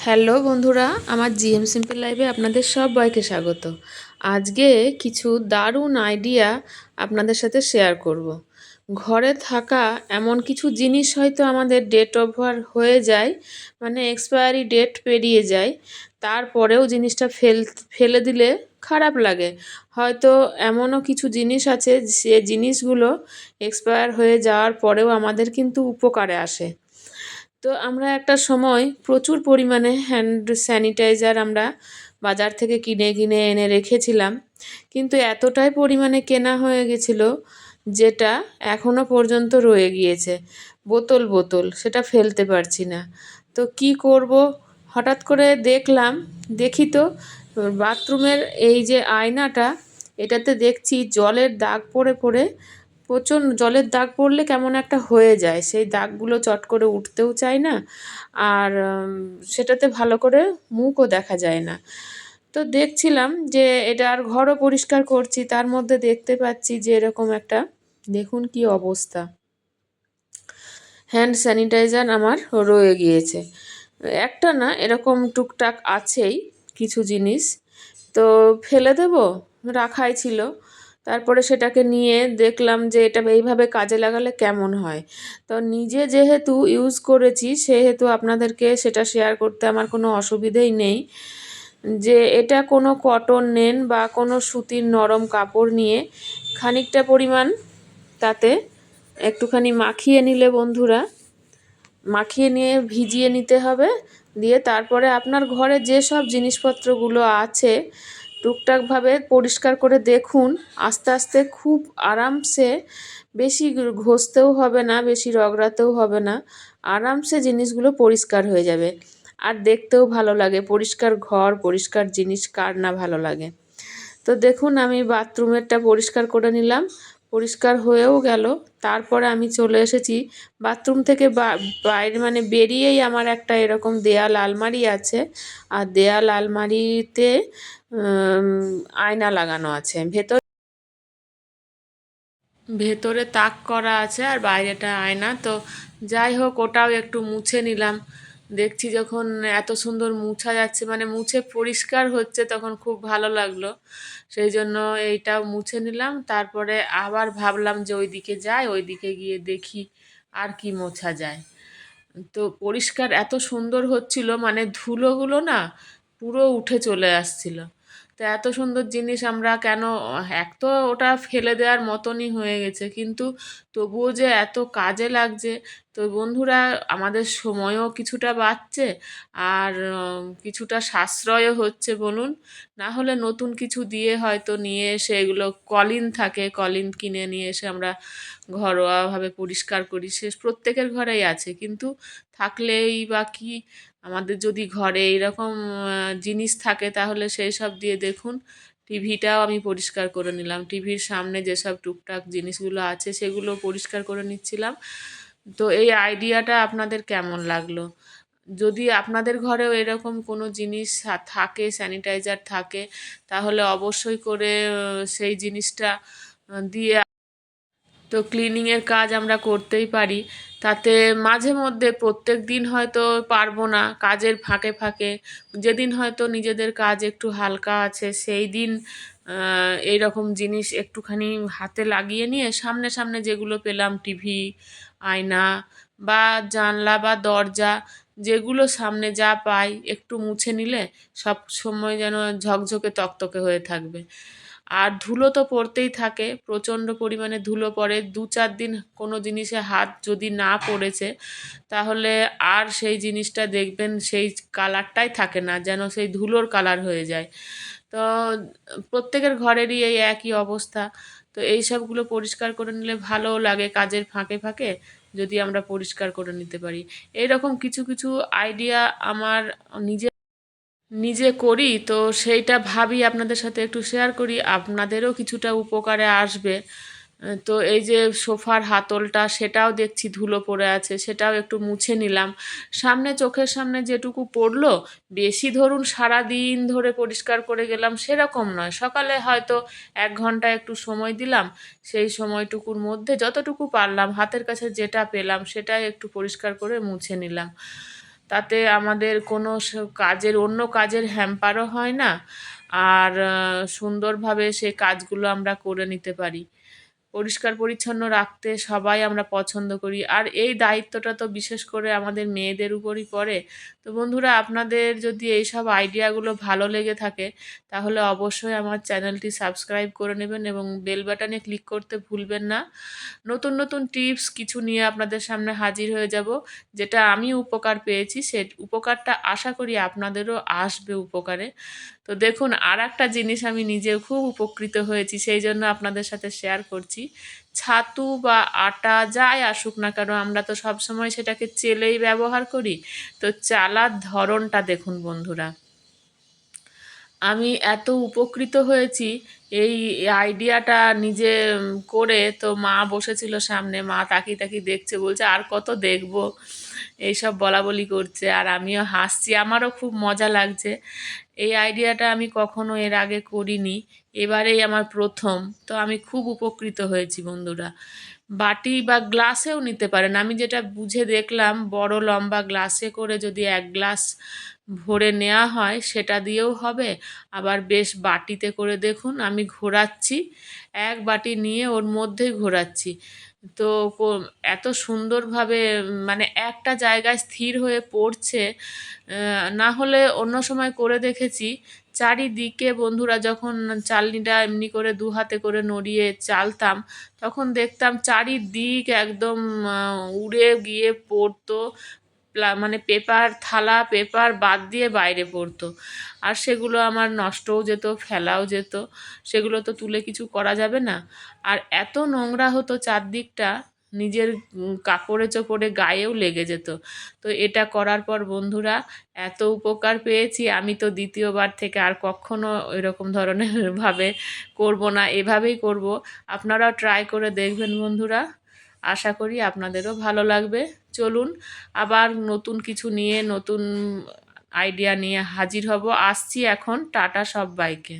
Hello বন্ধুরা, আমার GM simple লাইফে আপনাদের সবাইকে স্বাগত। আজকে কিছু দারুণ আইডিয়া আপনাদের সাথে শেয়ার করব। ঘরে থাকা এমন কিছু জিনিস হয়তো আমাদের ডেট ওভার হয়ে যায়, মানে এক্সপায়ারি ডেট পেরিয়ে যায়, তারপরেও জিনিসটা ফেলে দিলে খারাপ লাগে। হয়তো এমনও কিছু জিনিস আছে যে জিনিসগুলো এক্সপায়ার হয়ে যাওয়ার পরেও আমাদের কিন্তু উপকারে আসে। তো আমরা একটা সময় প্রচুর পরিমাণে হ্যান্ড স্যানিটাইজার আমরা বাজার থেকে কিনে কিনে এনে রেখেছিলাম, কিন্তু এতটাই পরিমাণে কেনা হয়ে গেছিল যেটা এখনো পর্যন্ত রয়ে গিয়েছে বোতল বোতল, সেটা ফেলতে পারছি না। তো কি করব, হঠাৎ করে দেখি তো বাথরুমের এই যে আয়নাটা, এটাতে দেখছি জলের দাগ পড়ে পড়ে, প্রচণ্ড জলের দাগ পড়লে কেমন একটা হয়ে যায়, সেই দাগগুলো চট করে উঠতেও চায় না, আর সেটাতে ভালো করে মুখও দেখা যায় না। তো দেখছিলাম যে এটা, আর ঘরও পরিষ্কার করছি, তার মধ্যে দেখতে পাচ্ছি যে এরকম একটা, দেখুন কি অবস্থা, হ্যান্ড স্যানিটাইজার আমার রয়ে গিয়েছে। একটা না, এরকম টুকটাক আছেই কিছু জিনিস। তো ফেলে দেব, রাখাই ছিল। তারপরে সেটাকে নিয়ে দেখলাম যে এটা এইভাবে কাজে লাগালে কেমন হয়। তো নিজে যেহেতু ইউজ করেছি সেহেতু আপনাদেরকে সেটা শেয়ার করতে আমার কোনো অসুবিধেই নেই। যে এটা কোনো কটন নেন বা কোনো সুতির নরম কাপড় নিয়ে খানিকটা পরিমাণ তাতে একটুখানি মাখিয়ে নিলে বন্ধুরা, মাখিয়ে নিয়ে ভিজিয়ে নিতে হবে। দিয়ে তারপরে আপনার ঘরে যেসব জিনিসপত্রগুলো আছে টুকটাকভাবে পরিষ্কার করে দেখুন, আস্তে আস্তে খুব আরামসে, বেশি ঘষতেও হবে না, বেশি রগড়াতেও হবে না, আরামসে জিনিসগুলো পরিষ্কার হয়ে যাবে। আর দেখতেও ভালো লাগে, পরিষ্কার ঘর পরিষ্কার জিনিস কার না ভালো লাগে। তো দেখুন আমি বাথরুমেরটা পরিষ্কার করে নিলাম, পরিষ্কার হয়েও গেল। তারপরে আমি চলে এসেছি বাথরুম থেকে বাইরে, মানে বেরিয়েই আমার একটা এরকম দেয়াল আলমারি আছে, আর দেয়াল আলমারিতে আয়না লাগানো আছে, ভেতরে তাক করা আছে আর বাইরেটা আয়না। তো যাই হোক, ওটাও একটু মুছে নিলাম। দেখছি যখন এত সুন্দর মুছা যাচ্ছে, মানে মুছে পরিষ্কার হচ্ছে, তখন খুব ভালো লাগলো। সেই জন্য এইটাও মুছে নিলাম। তারপরে আবার ভাবলাম যে ওইদিকে যাই, ওইদিকে গিয়ে দেখি আর কি মোছা যায়। তো পরিষ্কার এত সুন্দর হচ্ছিল, মানে ধুলোগুলো না পুরো উঠে চলে আসছিল। তো এত সুন্দর জিনিস আমরা কেন, এক তো ওটা ফেলে দেওয়ার মতনই হয়ে গেছে, কিন্তু তবুও যে এত কাজে লাগছে। তো বন্ধুরা, আমাদের সময়ও কিছুটা বাঁচছে, আর কিছুটা সাশ্রয়ও হচ্ছে বলুন। না হলে নতুন কিছু দিয়ে হয়তো নিয়ে এসে, এগুলো কলিন থাকে, কলিন কিনে নিয়ে এসে আমরা ঘরোয়াভাবে পরিষ্কার করি, সে প্রত্যেকের ঘরেই আছে, কিন্তু থাকলেই বা কি, আমাদের যদি ঘরে এইরকম জিনিস থাকে তাহলে সেই সব দিয়ে দেখুন। টিভিটাও আমি পরিষ্কার করে নিলাম, টিভির সামনে যেসব টুকটাক জিনিসগুলো আছে সেগুলো পরিষ্কার করে নিচ্ছিলাম। তো এই আইডিয়াটা আপনাদের কেমন লাগলো? যদি আপনাদের ঘরেও এরকম কোনো জিনিস থাকে, স্যানিটাইজার থাকে, তাহলে অবশ্যই করে সেই জিনিসটা দিয়ে তো ক্লিনিংয়ের কাজ আমরা করতেই পারি। তাতে মাঝে মধ্যে, প্রত্যেক দিন হয়তো পারবো না, কাজের ফাঁকে ফাঁকে যেদিন হয়তো নিজেদের কাজ একটু হালকা আছে সেই দিন এই রকম জিনিস একটুখানি হাতে লাগিয়ে নিয়ে, সামনে সামনে যেগুলো পেলাম, টিভি, আয়না বা জানলা বা দরজা, যেগুলো সামনে যা পাই একটু মুছে নিলে সব সময় যেন ঝকঝকে তকতকে হয়ে থাকবে। আর ধুলো তো পড়তেই থাকে, প্রচণ্ড পরিমাণে ধুলো পড়ে, 2-4 দিন কোনো জিনিসে হাত যদি না পড়েছে, তাহলে আর সেই জিনিসটা দেখবেন সেই কালারটাই থাকে না, যেন সেই ধুলোর কালার হয়ে যায়। তো প্রত্যেকের ঘরেরই এই একই অবস্থা। তো এই সবগুলো পরিষ্কার করে নিলে ভালোও লাগে, কাজের ফাঁকে ফাঁকে যদি আমরা পরিষ্কার করে নিতে পারি। এইরকম কিছু কিছু আইডিয়া আমার নিজে নিজে করি, তো সেইটা ভাবি আপনাদের সাথে একটু শেয়ার করি, আপনাদেরও কিছুটা উপকারে আসবে। তো এই যে সোফার হাতলটা, সেটাও দেখছি ধুলো পড়ে আছে, সেটাও একটু মুছে নিলাম। সামনে, চোখের সামনে যেটুকু পড়লো, বেশি ধরুন সারা দিন ধরে পরিষ্কার করে গেলাম সেরকম নয়, সকালে হয়তো 1 ঘন্টা একটু সময় দিলাম, সেই সময়টুকুর মধ্যে যতটুকু পারলাম, হাতের কাছে যেটা পেলাম সেটাই একটু পরিষ্কার করে মুছে নিলাম। তাতে আমাদের কোনো অন্য কাজের হ্যাম্পারও হয় না, আর সুন্দরভাবে সে কাজগুলো আমরা করে নিতে পারি। পরিষ্কার পরিচ্ছন্ন রাখতে সবাই আমরা পছন্দ করি, আর এই দায়িত্বটা তো বিশেষ করে আমাদের মেয়েদের উপরই পড়ে। তো বন্ধুরা, আপনাদের যদি এইসব আইডিয়াগুলো ভালো লেগে থাকে তাহলে অবশ্যই আমার চ্যানেলটি সাবস্ক্রাইব করে নেবেন এবং বেল বাটনে ক্লিক করতে ভুলবেন না। নতুন নতুন টিপস কিছু নিয়ে আপনাদের সামনে হাজির হয়ে যাব, যেটা আমি উপকার পেয়েছি সে উপকারটা আশা করি আপনাদেরও আসবে উপকারে। তো দেখুন, আর একটা জিনিস আমি নিজেও খুব উপকৃত হয়েছি, সেই জন্য আপনাদের সাথে শেয়ার করছি। ছাতু বা আটা যাই আসুক না কেন, আমরা তো সবসময় সেটাকে চেলেই ব্যবহার করি। তো চালার ধরনটা দেখুন বন্ধুরা, আমি এত উপকৃত হয়েছি এই আইডিয়াটা নিজে করে। তো মা বসেছিল সামনে, মা তাকিয়ে তাকিয়ে দেখছে, বলছে আর কত দেখবো, এইসব বলা বলি করছে, আর আমিও হাসছি, আমারও খুব মজা লাগছে। এই আইডিয়াটা আমি কখনো এর আগে করিনি, এবারেই আমার প্রথম। তো আমি খুব উপকৃত হয়েছি বন্ধুরা। বাটি বা গ্লাসেও নিতে পারেন, আমি যেটা বুঝে দেখলাম বড় লম্বা গ্লাসে করে যদি 1 গ্লাস ভরে নেওয়া হয় সেটা দিয়েও হবে। আবার বেশ বাটিতে করে দেখুন, আমি ঘোরাচ্ছি, এক বাটি নিয়ে ওর মধ্যেই ঘোরাচ্ছি। তো এত সুন্দরভাবে মানে একটা জায়গায় স্থির হয়ে পড়ছে। না হলে অন্য সময় করে দেখেছি চারিদিকে বন্ধুরা, যখন চালনিটা এমনি করে 2 হাতে করে নড়িয়ে চালতাম, তখন দেখতাম চারিদিক একদম উড়ে গিয়ে পড়তো, মানে পেপার, থালা পেপার বাদ দিয়ে বাইরে পড়তো, আর সেগুলো আমার নষ্টও যেত, ফেলাও যেত, সেগুলো তো তুলে কিছু করা যাবে না। আর এত নোংরা হতো চারদিকটা, নিজের কাপড়ে চোপড়ে গায়েও লেগে যেত। তো এটা করার পর বন্ধুরা এত উপকার পেয়েছি, আমি তো দ্বিতীয়বার থেকে আর কখনো এরকম ধরনের ভাবে করব না, এভাবেই করব। আপনারাও ট্রাই করে দেখবেন বন্ধুরা, আশা করি আপনাদেরও ভালো লাগবে। চলুন আবার নতুন কিছু নিয়ে, নতুন আইডিয়া নিয়ে হাজির হব। আসছি এখন, টাটা সব্বাইকে।